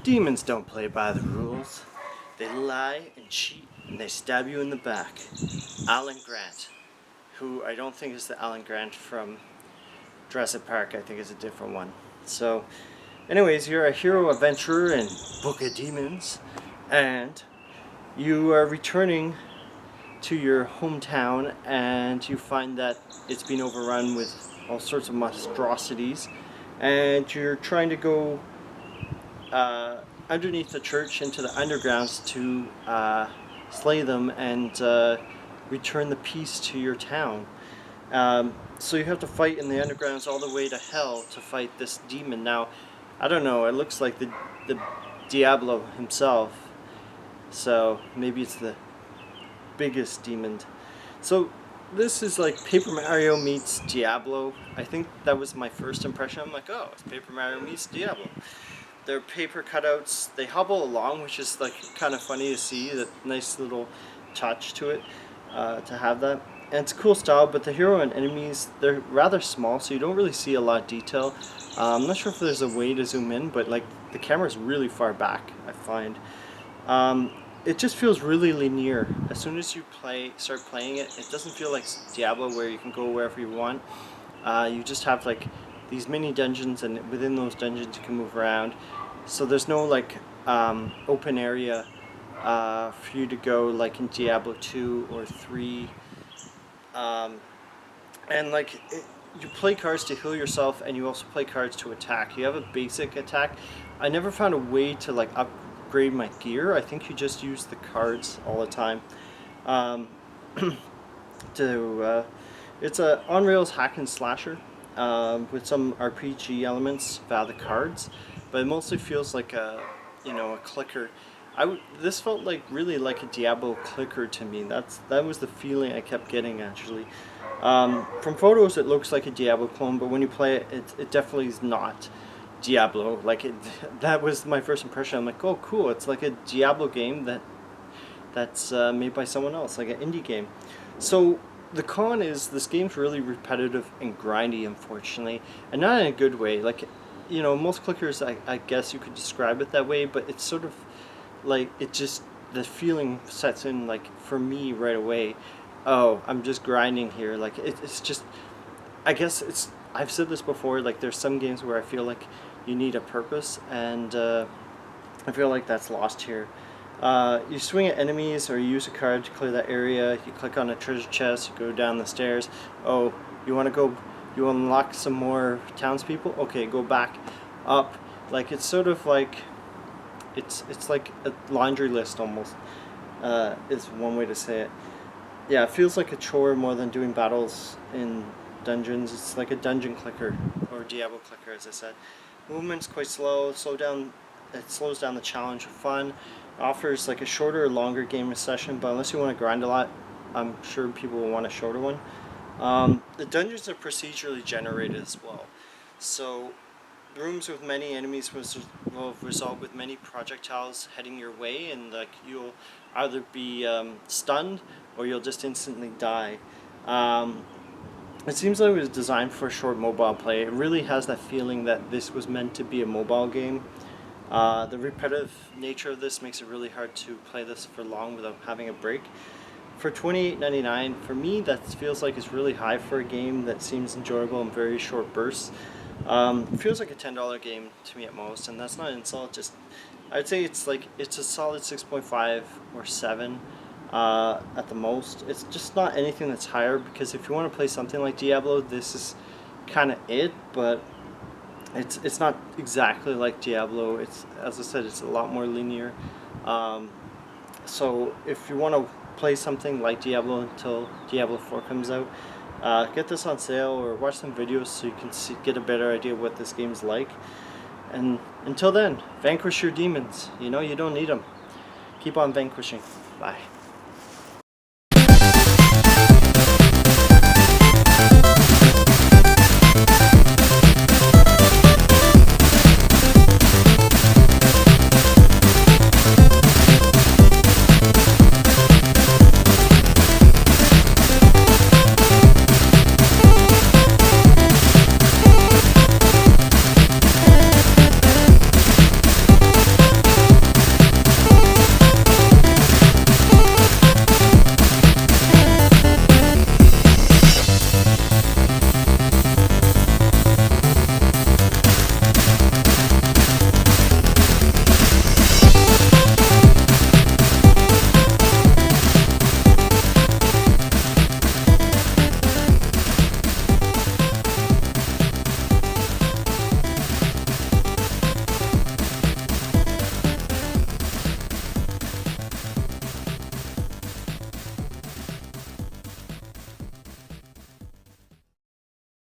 Demons don't play by the rules. They lie and cheat and they stab you in the back. Alan Grant, who I don't think is the Alan Grant from Jurassic Park, I think is a different one. So, anyways, you're a hero adventurer in Book of Demons, and you are returning to your hometown and you find that it's been overrun with all sorts of monstrosities, and you're trying to go underneath the church into the undergrounds to slay them and return the peace to your town. So you have to fight in the undergrounds all the way to hell to fight this demon. Now, I don't know, it looks like the Diablo himself, so maybe it's the biggest demon. So this is like Paper Mario meets Diablo. I think that was my first impression. I'm like, oh, it's Paper Mario meets Diablo. They're paper cutouts. They hobble along, which is like kind of funny to see. That nice little touch to it, to have that. And it's a cool style, but the hero and enemies, they're rather small, so you don't really see a lot of detail. I'm not sure if there's a way to zoom in, but like the camera's really far back, I find. It just feels really linear. As soon as you start playing it, it doesn't feel like Diablo where you can go wherever you want. You just have like these mini dungeons, and within those dungeons you can move around. So there's no like open area for you to go like in Diablo 2 or 3. And like you play cards to heal yourself, and you also play cards to attack. You have a basic attack. I never found a way to like upgrade my gear. I think you just use the cards all the time. It's a on-rails hack and slasher with some RPG elements via the cards, but it mostly feels like a clicker. This felt like really like a Diablo clicker to me. That was the feeling I kept getting actually. From photos it looks like a Diablo clone, but when you play it, it definitely is not Diablo. Like that was my first impression. I'm like, oh cool, it's like a Diablo game that's made by someone else, like an indie game. So the con is this game's really repetitive and grindy, unfortunately, and not in a good way. Like, most clickers, I guess you could describe it that way, but it's sort of like the feeling sets in, like, for me right away. Oh, I'm just grinding here. Like it's just, I guess I've said this before, like there's some games where I feel like you need a purpose, and I feel like that's lost here. You swing at enemies, or you use a card to clear that area. You click on a treasure chest, you go down the stairs. Oh, you unlock some more townspeople? Okay, go back up. Like it's sort of like, it's like a laundry list almost, is one way to say it. Yeah, it feels like a chore more than doing battles in dungeons. It's like a dungeon clicker, or Diablo clicker, as I said. Movement's quite slow. It slows down the challenge of fun. Offers like a shorter or longer game session, but unless you want to grind a lot, I'm sure people will want a shorter one. The dungeons are procedurally generated as well, so rooms with many enemies will result with many projectiles heading your way, and like you'll either be stunned or you'll just instantly die. It seems like it was designed for short mobile play. It really has that feeling that this was meant to be a mobile game. The repetitive nature of this makes it really hard to play this for long without having a break. For $28.99, for me that feels like it's really high for a game that seems enjoyable in very short bursts. It feels like a $10 game to me at most, and that's not an insult. Just, I'd say it's a solid 6.5 or 7 at the most. It's just not anything that's higher, because if you want to play something like Diablo, this is kind of it, but it's not exactly like Diablo. It's, as I said, it's a lot more linear. So if you want to play something like Diablo until Diablo 4 comes out, get this on sale or watch some videos so you can get a better idea of what this game's like. And until then, vanquish your demons. You don't need them. Keep on vanquishing. Bye.